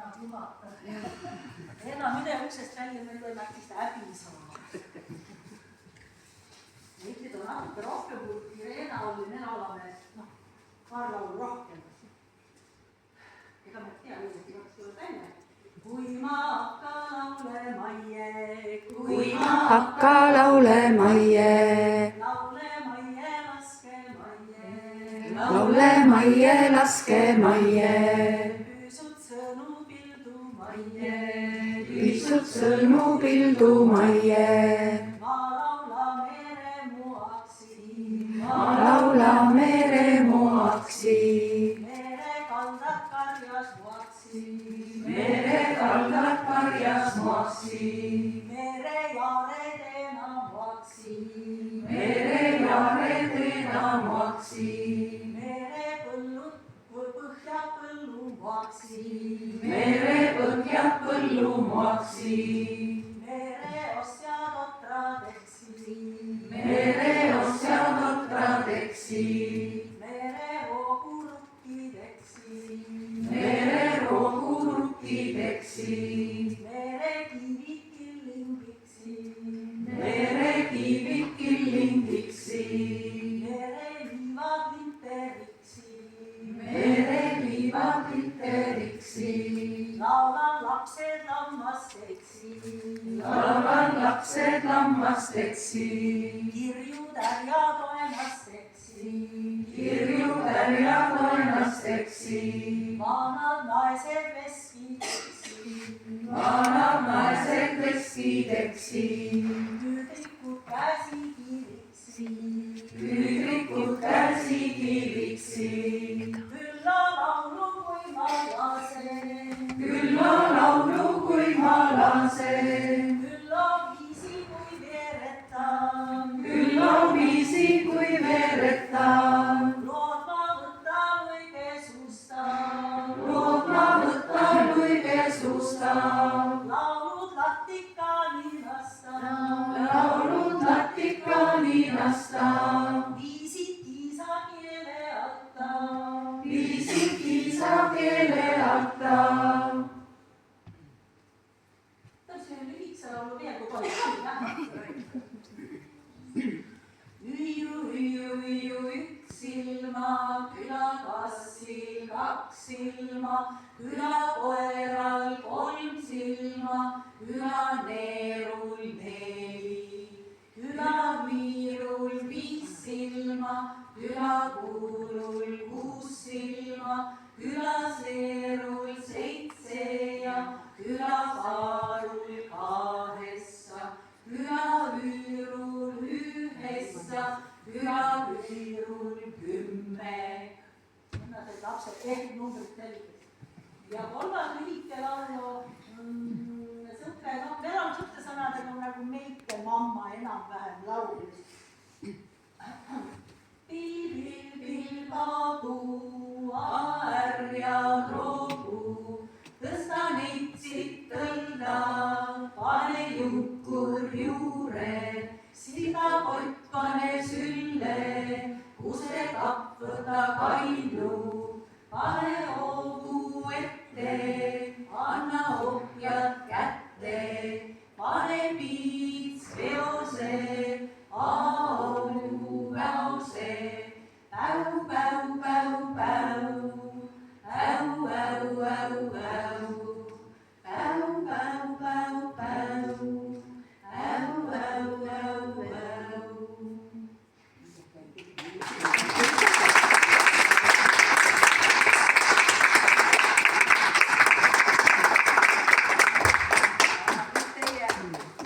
enam juhata. Enam üle uksest välja meil võimatist häbi saada. Nüüd on natuke rohkem, kui Irena oli, me laulame, paar laulu rohkem. Ega me tea, nüüd tuleb välja. Kui ma hakka laulema, laule maie, laske maie. Püsud sõnu pildu maie. Ma laula mere muaksi. Mere kaldad karjas muaksi. Mere jaaredena muaksi. Mere põhjad põllu muaksi. Mere osjad otra teksi. Mere roogu rukki teksi. Mere kivid killingiksi. Mere liivad linteriksi. Laulan lapsed lammasteksi. Kirjud härjad oenasteksi. Vanad naised veskiteksi. Tüdrikud käsikiviksi. Külla laulu, kui ma lasen. Külla viisi, kui veeretan. Lood ma võtan luige susta. Laulud latikani lasta. Viisid kiisa keele alta. See on lühikese laulu veel, kui palju Hüüu üks silma, külakassil kaks silma, külakoeral kolm silma, külaneerul neli, külaviirul viis silma, külakuulul kuus silma, külaseerul seitse ja külasaarul kahessa, külaüürul ühessa, külaüürul 10. Need lapsed ehk numbrid selged. Ja kolmas lühike laulu, meil on sõnte sõnadega nagu meike mamma enam-vähem laulis. Pilbagu, aär ja roogu, tõsta neitsid tõlda, pane jukur juured, sida pott pane sülle, kuse kapp võta kainu, pane hoogu ette, anna ohjad kätte, pane piits veose, aolu väose, päu, päu, päu, päu, päu, päu, päu, päu, päu, päu, päu, päu, päu, päu, päu, päu.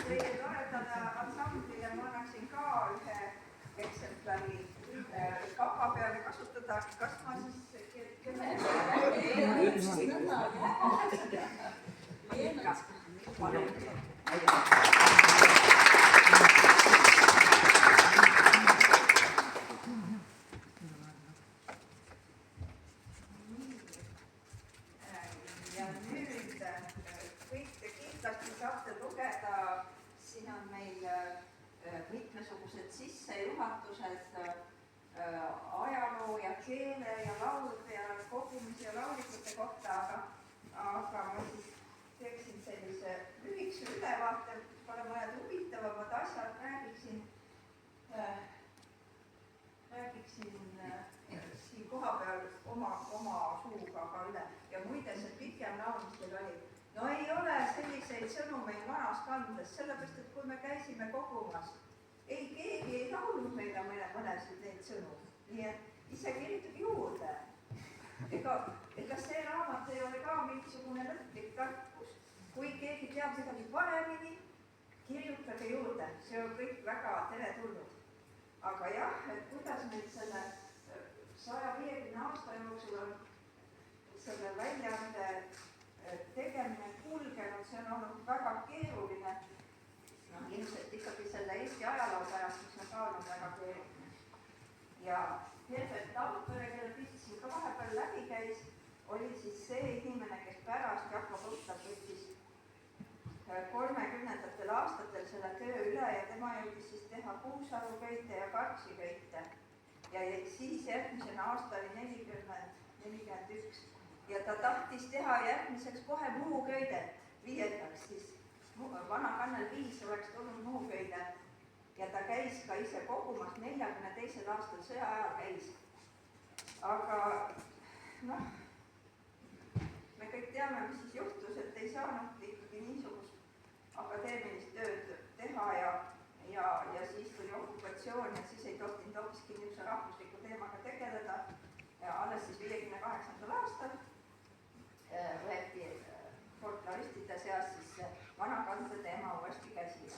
Teie toetada ansamblile ma annaksin ka ühe eksemplari kapa peale kasutada. Kas ma siis ja nüüd kõik kindlasti saate lugeda, siin on meil mitmesugused sissejuhatused ajaloo ja keele ja laulude ja kogumise ja laulikute kohta, aga ma siis sõnu meil vanas kandes, sellepärast et kui me käisime kogumas, ei keegi ei laulnud meile mõnesid neid sõnu, nii et ise kirjutage juurde. Ega see raamat ei ole ka mingisugune lõplik tarkus. Kui keegi teab midagi paremini, kirjutage juurde, see on kõik väga teretulnud. Aga jah, et kuidas meil selle 150 aasta jooksul on selle väljaande tegemine kulgenud, see on olnud väga keeruline. No, ilmselt ikkagi selle Eesti ajaloo pärast, mis on saanud väga keeruline. Ja Herbert Tampere, kelle pist siin ka vahepeal läbi käis, oli siis see inimene, kes pärast Jakob Õhtap võttis 30. aastatel selle töö üle ja tema jõudis siis teha Kuusalu köite ja Karksi köite. Ja siis järgmisena aasta oli 41 ja ta tahtis teha järgmiseks kohe Muhuköidet, 5. siis Vana Kannel 5 oleks tulnud Muhuköide ja ta käis ka ise kogumas, 42. aastal sõja ajal käis. Aga noh, me kõik teame, mis siis juhtus, et ei saanud ikkagi niisugust akadeemilist tööd teha ja siis tuli okupatsioon ja siis ei tohtinud hoopiski niisuguse rahvusliku teemaga tegeleda. Ja alles siis 58. aastal võeti folkloristide seas siis Vana Kandle teema uuesti käsile.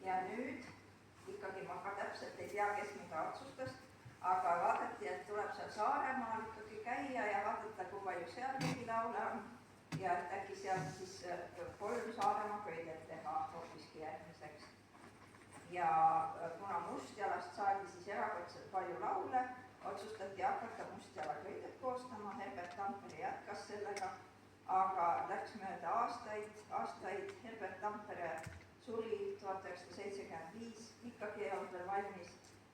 Ja nüüd ikkagi ma ka täpselt ei tea, kes mida otsustas, aga vaadati, et tuleb seal Saaremaal ikkagi käia ja vaadata, kui palju seal mingi laule on. Ja äkki seal siis 3 Saaremaa köidet teha hoopiski järgmiseks. Ja kuna Mustjalast saadi siis erakordselt palju laule, otsustati hakata Mustjala köidet koostama, Herbert Tampere jätkas sellega. Aga läks mööda aastaid, Herbert Tampere suri 1975, ikkagi ei olnud veel valmis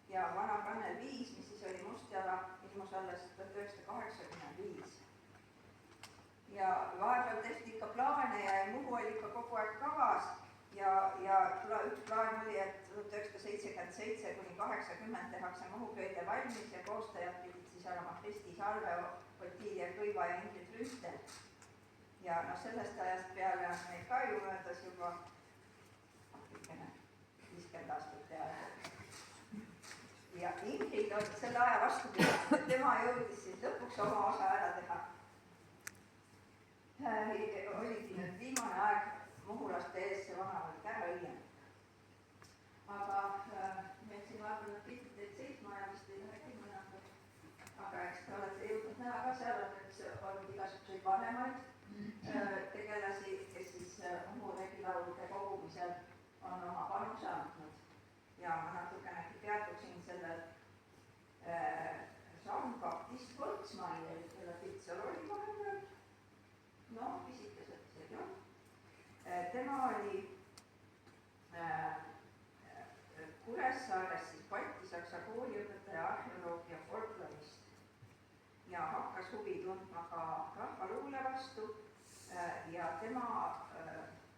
ja Vana Kannel 5, mis siis oli Mustjala, ilmus alles 1985. Ja vahepeal tehti ikka plaane ja Muhu oli ikka kogu aeg kavas ja üks plaan oli, et 1977 kuni 80 tehakse Muhuköide valmis ja koostajad pidid siis olema Kristi Salve, Ottilia Kõiva ja Ingrid Rüütel. Ja no sellest ajast peale on meil ka ju möödas juba 50 aastat peale. Ja Ingrid on selle aja vastu pidanud, et tema jõudis siis lõpuks oma osa ära teha. Oligi nüüd viimane aeg Muhulaste ees see vanavalk ära õiendada. Aga meil siin vahepeal on pildid teid seisma ja vist ei lähe käima. Aga eks te olete jõudnud näha ka seal, et on igasuguseid vanemaid tegelasi, kes siis Muhu regilaulude kogumisel on oma panuse andnud. Ja ma natukenegi peatuksin sellel Jean-Baptiste Holtzmaier, kelle pilt seal oli vahepeal. No, pisikesed isegi on. Tema oli Kuressaares siis Balti-Saksa kooliõpetaja, arheoloog ja folklorist. Ja hakkas huvi tundma ka rahvaluule vastu ja tema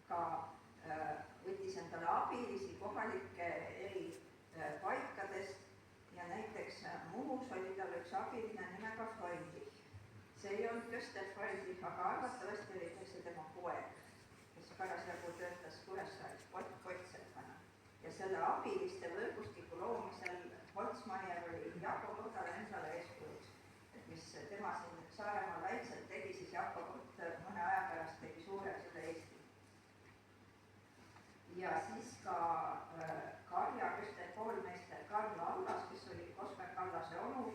ka võttis endale abilisi kohalike eri paikadest ja näiteks Muhus oli tal üks abiline nimega Freundlich. See ei olnud Köster Freundlich, aga arvatavasti oli see tema poeg, kes parasjagu töötas Kuressaares Potselfana. Ja selle abiliste võrgustiku loomisel Holtzmaier oli Jakob Õhtale endale eeskujuks. Mis tema siin Saaremaal väikselt tegi, siis Jakob Õht mõne aja pärast tegi suureks üle Eesti. Ja siis ka Karja Köster koolmeister Karl Allas, kes oli Kosmek Allase onu,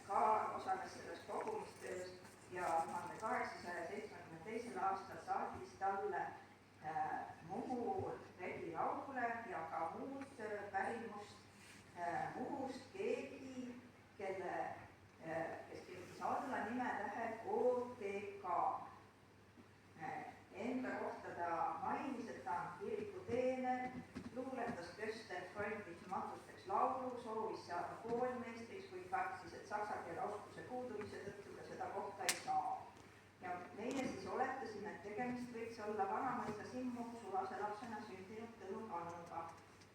ka osales selles kogumistöös ja 1872. aastal saadis talle Muhu regilaulule ja ka muud pärimust Muhust keegi, kes kirjutas alla nimetähe OTK. Enda kohta ta mainis, et ta on kirikuteener, luuletas Köster Freundlich matusteks laulu, soovis saada koolmeistriks, kuid kartsis, et saksa keele oskuse puudumise tõttu ta seda kohta ei saa. Ja meie siis oletasime, et tegemist võiks olla Vanamõisa Simmu sulase lapsena sündinud Tõnu Kannuga,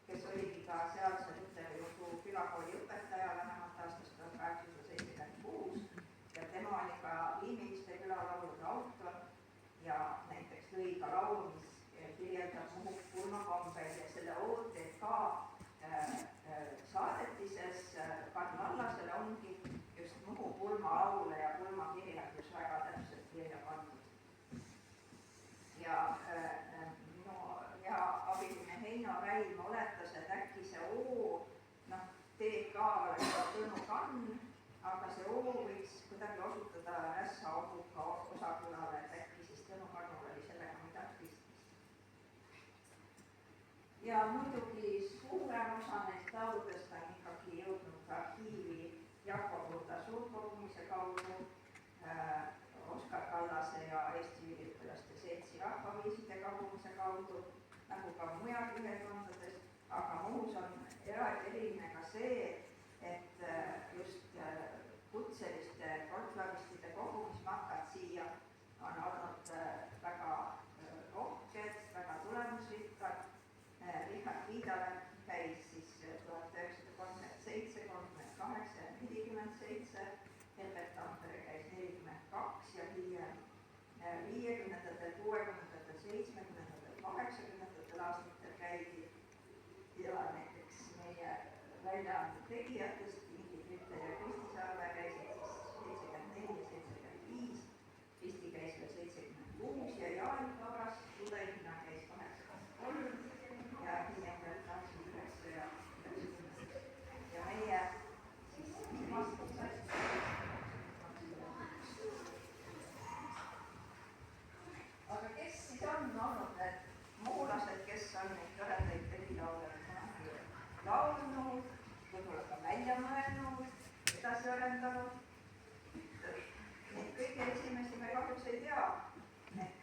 kes oligi ka sealse Luterjutu külakooli õpetaja vähemalt aastast 1876 ja tema oli ka Liimiste külalaulude autor ja näiteks lõi ka laulu, mis ja muidugi suurem osa neist lauludest on ikkagi jõudnud arhiivi Jaako Purda suurkogumise kaudu, Oskar Kallase ja Eesti Üliõpilaste Seltsi rahvaviiside kogumise kaudu, nagu ka mujal ühiskondades, aga muus on eriline ka see, et just kutseliste folkloristide kogumismatkad siia on olnud väga rohked, väga tulemusrikkad. Richard Viidale käis siis 1937, 38 ja 47, Herbert Tampere käis 42 ja hiljem 50-ndatel, 60-ndatel, 70-ndatel, 80-ndatel aastatel käidi ja näiteks meie väljaande tegijatest Ingrid Rütter ja Kristi Saarve käisid siis 74 ja 75, Kristi käis veel 76 ja Jaan Kabras tudengina käis 83 ja hiljem veel 89 ja 90. Ja meie siis viimastel said. Aga kes siis on olnud need muulased, kes on neid toredaid pegilaule laulnud, võib-olla ka välja mõelnud, edasi arendanud? Neid kõige esimesi me kahjuks ei tea, et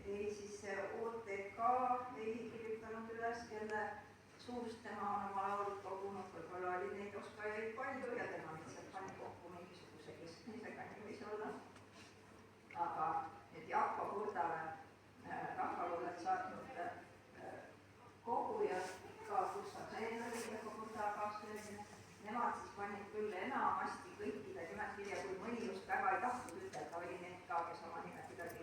ei siis OTK ei kirjutanud üles, kelle suust tema on oma laulud kogunud, võib-olla oli neid oskajaid palju ja tema lihtsalt pani kokku mingisuguse keskmisega, nii võis olla. Aga nüüd Jaako Purdale rahvaluulet saatnud kogujad, ka Gustav Seelari Jaako Purda kaastööline, nemad siis panid küll enamasti kõikide nimed kirja, kui mõni just väga ei tahtnud ütelda, oli neid ka, kes oma nimed kuidagi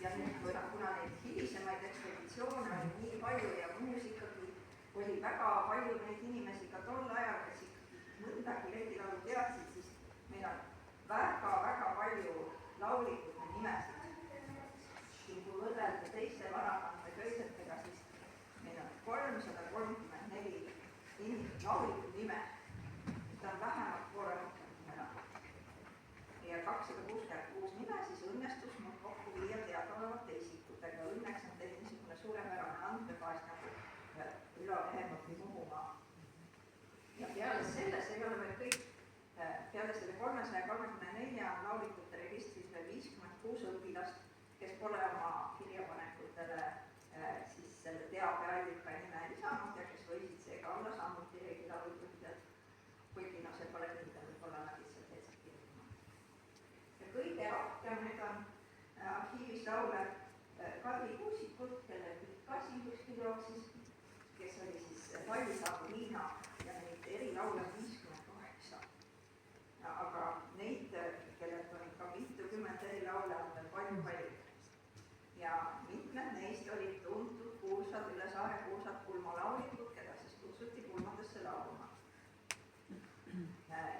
ja nüüd, kuna neid hilisemaid ekspeditsioone oli nii palju ja muus ikkagi oli väga palju neid inimesi ka tol ajal, kes ikkagi mõndagi leedilaulu teadsid, siis meil on väga palju laulikute nimesid. Kui võrrelda teiste varakante köisetega, siis meil on 334 lauliku nime, seda on vähemalt poole rohkem nimena. Ja 266 nime siis õnnestus mul kokku viia teadaolevate isikutega. Õnneks on teil niisugune suurepärane andmebaas nagu Ülo Lehemot või Muhumaa. Ja peale selles ei ole veel kõik, peale selle 334 on laulikute registris veel 56 õpilast, kes pole oma kirjapanekutele siis selle teabeallika nime lisanud ja kes võisid seega olla samuti reegilaulujuhtidel, kuigi see pole kindel, võib-olla nad lihtsalt teised kirjutanud. Ja kõige rohkem nüüd on arhiivis laule Kadri Kuusikut, kelle ka siin kuskil jooksis, kes oli siis Tallisaagu Liina ja neid erilaule 58. Aga neid, kellelt on ka mitukümmend erilaule, on veel palju. Ja mitmed neist olid tuntud kuulsad üle saare kuulsad pulmalaulikud, keda siis kutsuti pulmadesse laulma.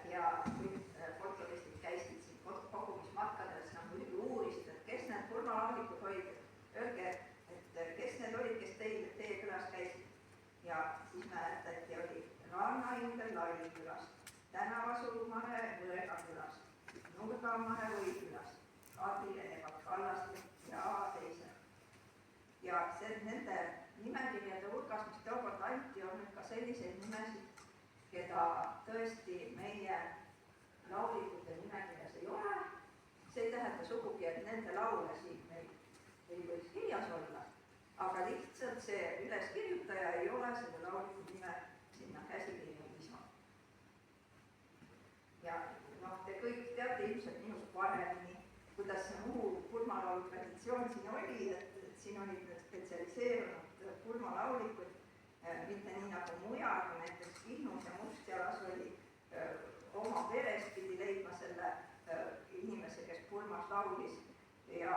Ja kui folkloristid käisid siin kogumismatkadel, siis nad muidugi uurisid, et kes need pulmalaulikud olid, öelge, et kes need olid, kes teie külas käisid. Ja siis mäletati, oli Rannaingel Lailikülast, Tänavasulu Mare Võrega külast, Nurga Mare Võikülast, Kadri Lehemot Kallast ja teised. Ja nende nimekirjade hulgas, mis tookord anti, on nüüd ka selliseid nimesid, keda tõesti meie laulikute nimekirjas ei ole. See ei tähenda sugugi, et nende laule siin meil ei võiks kirjas olla, aga lihtsalt see üleskirjutaja ei ole selle lauliku nime sinna käsikirja lisanud. Ja te kõik teate ilmselt minust paremini, kuidas see muu pulmalaulu traditsioon siin oli, et siin olid need spetsialiseerunud pulmalaulikud, mitte nii nagu mujal, kui näiteks Kihnus ja Mustjalas oli oma peres pidi leidma selle inimese, kes pulmas laulis ja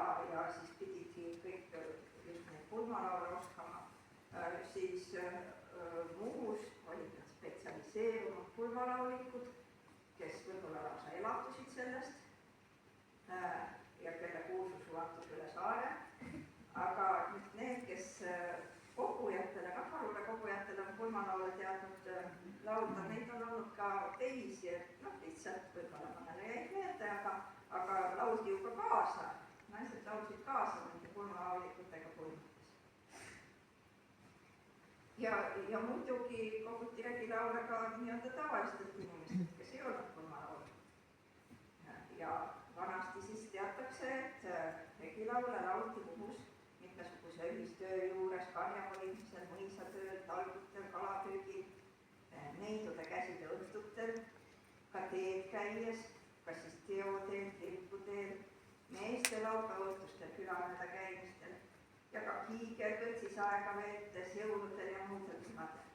siis pididki kõik just neid pulmalaule oskama. Siis muus olid need spetsialiseerunud pulmalaulikud, kes võib-olla lausa elatusid sellest ja kelle kuulsus ulatub üle saare. Aga need, kes kogujatele, rahvaluule kogujatele on pulmalaule teadnud laulda, neid on olnud ka teisi, lihtsalt võib-olla mõnele jäi meelde, aga lauldi ju ka kaasa. Naised laulsid ka ja muidugi koguti regilaule ka nii-öelda tavalistelt inimestelt, kes ei olnud pulmalaul. Ja vanasti siis teatakse, et regilaule lauldi Muhus mitmesuguse ühistöö juures, karjavõitmisel, mõisatööl, talgutel, kalapüügil, neidude käside õhtutel, ka teed käies, kas siis teoteel, liputeel, meeste laupäevaõhtustel külamööda käimistel ja ka kiiger kõtsis aega veetes, jõuludel ja muudel pühadel.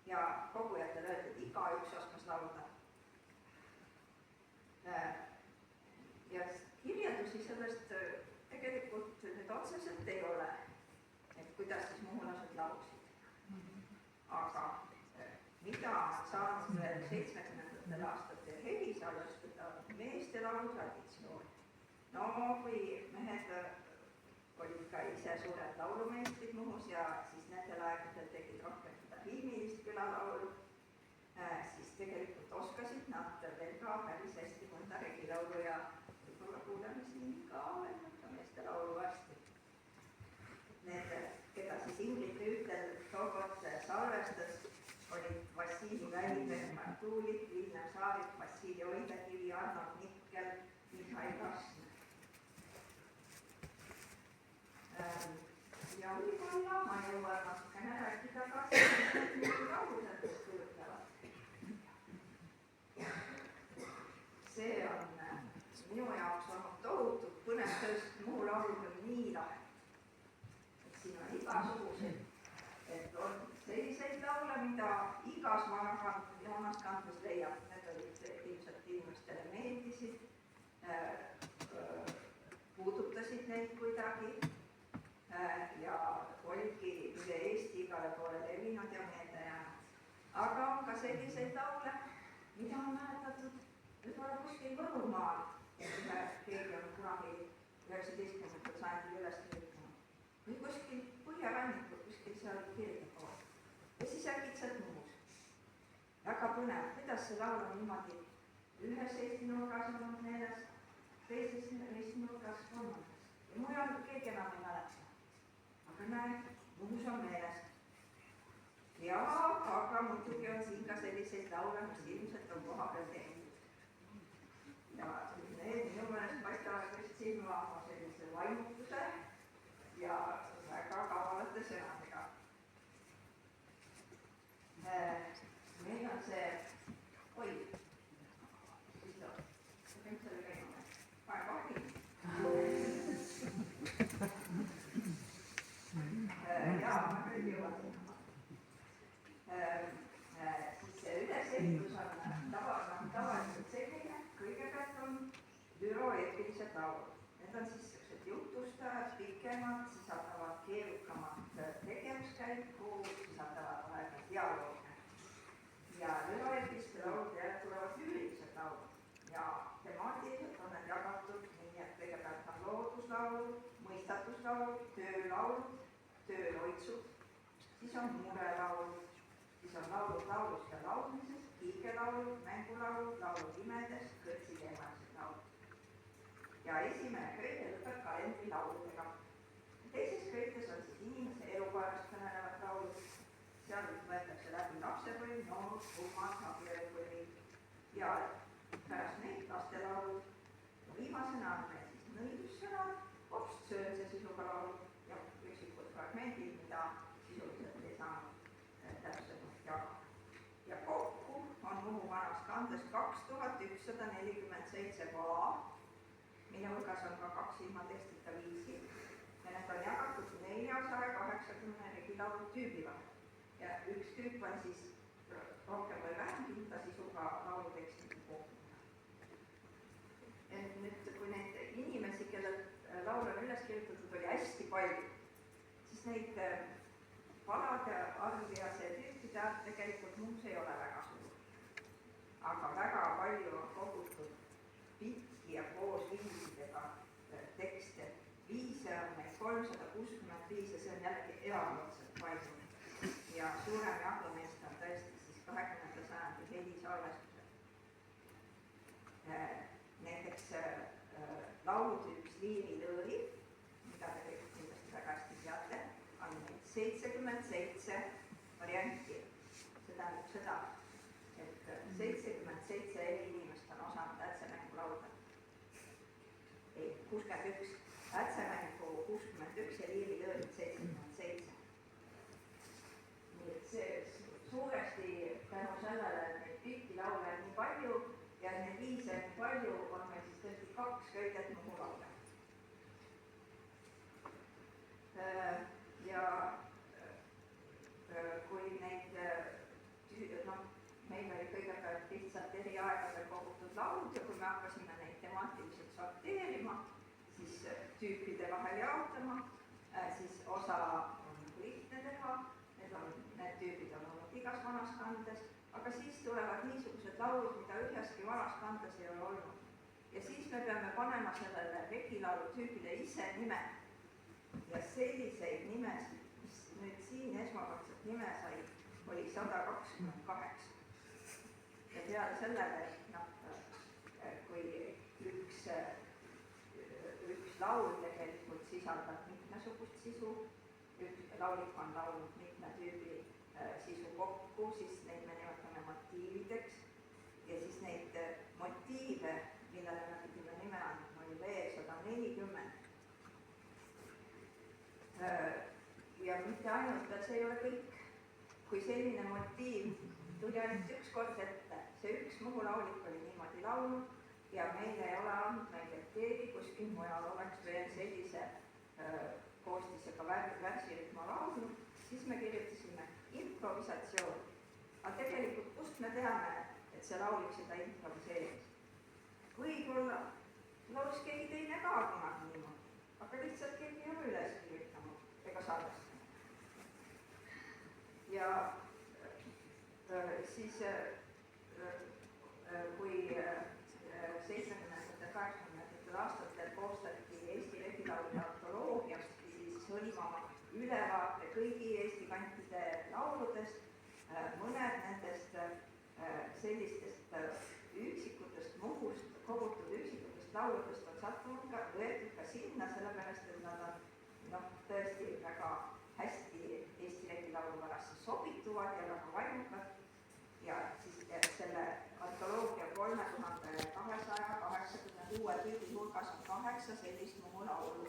Ja kogujatele öeldi, et igaüks oskas laulda. Ja kirjeldusi sellest tegelikult nüüd otseselt ei ole, et kuidas siis muhulased laulsid. Aga mida on saanud veel 70. aastatel heli salvestada, meeste laulu traditsioon. No kui mehed olid ka ise suured laulumeistrid Muhus ja siis nendel aegadel tegid rohkem seda filmilist külalaulu, siis tegelikult oskasid nad veel ka päris hästi mõnda regilaulu ja võib-olla kuuleme siin ka veel mõnda meeste laulu varsti. Need, keda siis Ingrid Rüütel tookord salvestas, olid Vassili Välimäe, Martuuli, Vilnem Saarik, Vassili Oidekivi, Arnold Nikkel, Mihhail Kasner. Ja võib-olla ma jõuan natukene rääkida ka sellised laulusetest kujutlevad. See on minu jaoks olnud tohutult põnev, sest Muhu laulud on nii lahe. Et siin on igasuguseid, et on selliseid laule, mida igas vanast kandmes leiab. Need olid ilmselt inimestele meeldisid, puudutasid neid kuidagi ja olidki üle Eesti igale poole levinud ja meelde jäänud. Aga on ka selliseid laule, mida on mäletatud võib-olla kuskil Võrumaal, keegi on kunagi 19. sajandil üles kirjutanud. Või kuskil Põhjarannikul, kuskil seal kirjade pool. Ja siis äkitselt Muhus. Väga põnev, kuidas see laul on niimoodi ühes Eesti nurgas on meeles, teises Eesti nurgas kolmandas. Ja mujal keegi enam ei mäleta. Aga näe, Muhus on meeles. Ja aga muidugi on siin ka selliseid laule, mis ilmselt on koha peal tehtud. Ja need minu meelest paistavad just silma sellise vaimutuse ja väga kavalate sõnadega. Meil on see, oi, siis on, ma pean selle käima, pane kohvi. Jaa, ma küll jõuan sinna. Siis see ülesehitus on tavaliselt selline, kõigepealt on büroo eepilised laulud. Need on siis sellised jutustajad, pikemad, sisaldavad keerukamad tegevuskäiku, sisaldavad vahel dialoogi. Ja büroo-eepiliste laulude järel tulevad lüürilised laulud ja temaatiliselt on need jagatud nii, et kõigepealt on looduslaulud, mõistatuslaulud, töölaulud, tööloitsud, siis on murelaulud, siis on laulud laulust ja laulmisest, kiigelaulud, mängulaulud, laulud imedest, kõrtsiteemalised laulud. Ja esimene köide lõpeb kalendrilauludega. Teises köides on siis inimese elukaarest kõnelevad laulud, seal võetakse läbi lapsepõlv, noorus, kummad, abielupõlvi ja pärast neid lastelaulud. Viimasena on meil siis nõidussõnad, obstsöönse sisuga laulud ja üksikud fragmendid, mida sisuliselt ei saanud täpsemalt jagada. Ja kokku on Muhu vanas kandes 2147 kola, mille hulgas on ka 2 ilmatekstita viisi ja need on jagatud 480 regilaulu tüübi vahel. Ja üks tüüp on siis rohkem või vähem kinda sisuga laulutekstide koogumine. Nüüd, kui neid inimesi, kellel laul on üles kirjutatud, oli hästi palju, siis neid valade arv ja see tüüpide arv tegelikult Muhus ei ole väga suur. Aga väga palju on kogutud pikki ja koos viisidega tekste. Viise on meil 365 ja see on jällegi erakordselt palju. Ja suurem jagu neist on tõesti siis 20. sajandi helisalvestused. Näiteks laulutüüps Liiri-Lõõri, mida te kõik kindlasti väga hästi teate, on 77 61, Ätsemänniku 61 ja Liivi Lõõt 77. Nii et see suuresti tänu sellele, et neid pikki laule on nii palju ja neid viise on nii palju, on meil siis tõesti 2 köidet Muhu laule. Ja kui neid, meil oli kõigepealt lihtsalt eri aegadel kogutud laud ja kui me hakkasime neid temaatiliselt sorteerima, siis tüüpide vahel jaotama, siis osa on lihtne teha, need tüübid on olnud igas vanas kandes, aga siis tulevad niisugused laulud, mida üheski vanas kandes ei ole olnud. Ja siis me peame panema sellele regilaulu tüübile ise nime. Ja selliseid nimesid, mis nüüd siin esmakordselt nime sai, oli 128. Ja peale sellele, kui üks laul tegelikult sisaldab mitmesugust sisu, üks laulik on laulnud mitme tüübi sisu kokku, siis neid me nimetame motiivideks ja siis neid motiive, millele me pidime nime andma, oli veel 140. Ja mitte ainult, et see ei ole kõik. Kui selline motiiv tuli ainult üks kord ette, see üks Muhu laulik oli niimoodi laulnud ja meil ei ole andmeid, et keegi kuskil mujal oleks veel sellise koostisega värsirühma laulnud, siis me kirjutasime improvisatsioon. Aga tegelikult kust me teame, et see laulik seda improviseeris? Võib-olla laulis keegi teine ka kunagi niimoodi, aga lihtsalt keegi ei ole üles kirjutanud ega salvestanud. Ja siis kui 70-80 aastatel koostati Eesti regilaulide antoloogia, siis hõlmama ülevaate kõigi Eesti kantide lauludest, mõned nendest sellistest üksikutest Muhust kogutud üksikutest lauludest on sattunud ka, võetud ka sinna, sellepärast et nad on tõesti väga hästi Eesti regilauluvarasse sobituvad ja väga vaimukad. Ja siis selle antoloogia 3286 tüübi hulgas on 8 sellist Muhu laulu,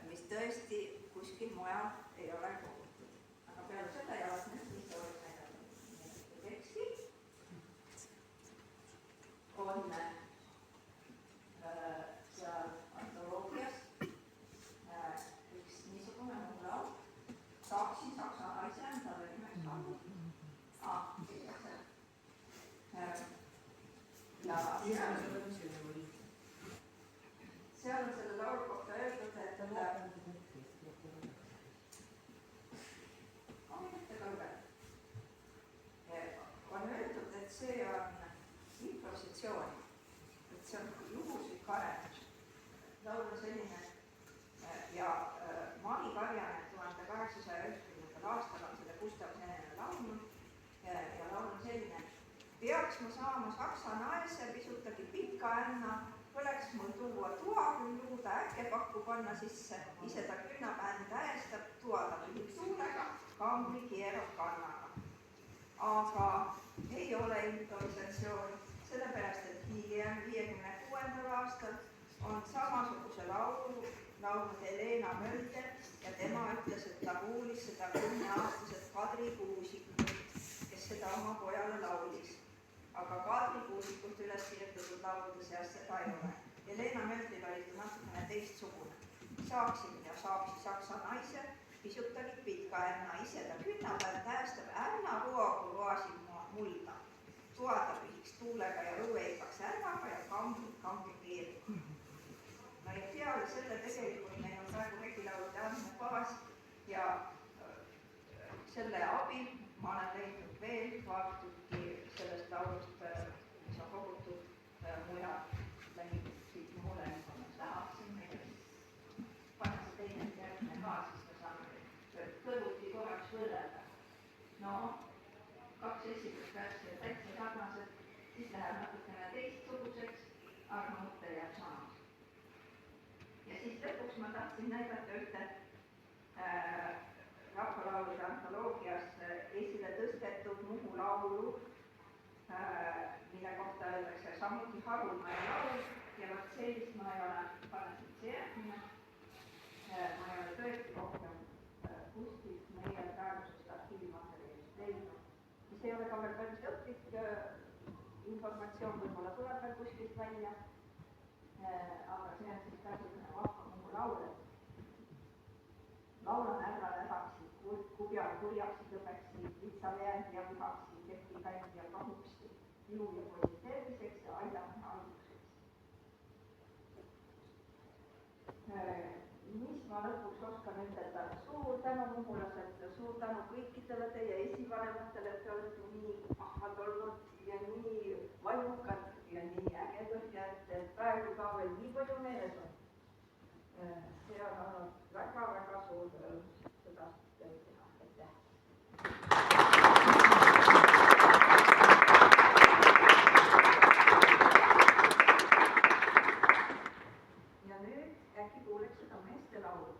mis tõesti kuskil mujal ei ole kogutud. Aga peale seda jäävad need historiad näidanud teksti. On seal antoloogias üks niisugune Muhu laul. Saaksin saksa naise endale nimeks laulu. Ja seal on selle laulu kohta öeldud, et on öeldud, et see on improvisatsioon, et see on juhuslik arendus. Laul on selline ja Mari Karjane 1890. aastal on selle Gustav Senene laulnud ja laul on selline. Peaks ma saama saksa naise pisutagi pikka änna, oleks mul tuua tuua küll juurde, äkki pakku panna sisse, ise ta künnab änd äestab, tuada pühib tuulega, kambri keerab kannaga. Aga ei ole improvisatsioon, sellepärast et hiljem 56. aastal on samasuguse laulu laulnud Helena Mölder ja tema ütles, et ta kuulis seda 10-aastaselt Kadri Kuusikut, kes seda oma pojale laulis. Aga Kadri Kuusikut üles kirjutatud laulude seas seda ei ole. Helena Mölder oli natukene teistsugune. Saaksin ja saaksin saksa naise, pisutagi pikka änna, ise ta künnab, päästab änna ruogu roasin mulda. Tuada pihiks tuulega ja õueigaks ärmaga ja kambri keerima. No ja peale selle tegelikult meil on praegu regilaulude andmebaas ja selle abil ma olen leidnud veel vaatudki sellest laulust, mis on kogutud mujal siit mulle tahaksin meil panna see teine järgmine ka, siis me saame kõrvuti korraks võrrelda. No, 2 esimest värsi ja täitsa sarnased, siis läheb natukene teistsuguseks, aga mõte jääb samaks. Ja siis lõpuks ma tahtsin näidata ühte rahvalaulude antoloogias esile tõstetud Muhu laulu, mille kohta öeldakse samuti haruldane laul ja vot sellist ma ei ole, panen siit see järgmine, ma ei ole tõesti rohkem kuskilt meie praegusest arhiivimaterjalist leidnud, mis ei ole ka veel päris lõplik informatsioon, võib-olla tuleb veel kuskilt välja, aga see on siis ka selline vahva nagu laul, laulan ära läheksid, kubjal kurjaksid lõpeksid, lihtsale jäändi ja vihaksid, tehti käinud ja kahuksid, ilu ja poisi terviseks ja aidamine alguseks. Mis ma lõpuks oskan ütelda? Suur tänu muhulased, suur tänu kõikidele teie esivanematele, et te olete nii ahvad olnud ja nii vaimukad ja nii ägedad ja et praegu ka veel nii palju meeles on. See on olnud väga suur seda tööd teha. Aitäh! Ja nüüd äkki kuuleks seda meeste laulu.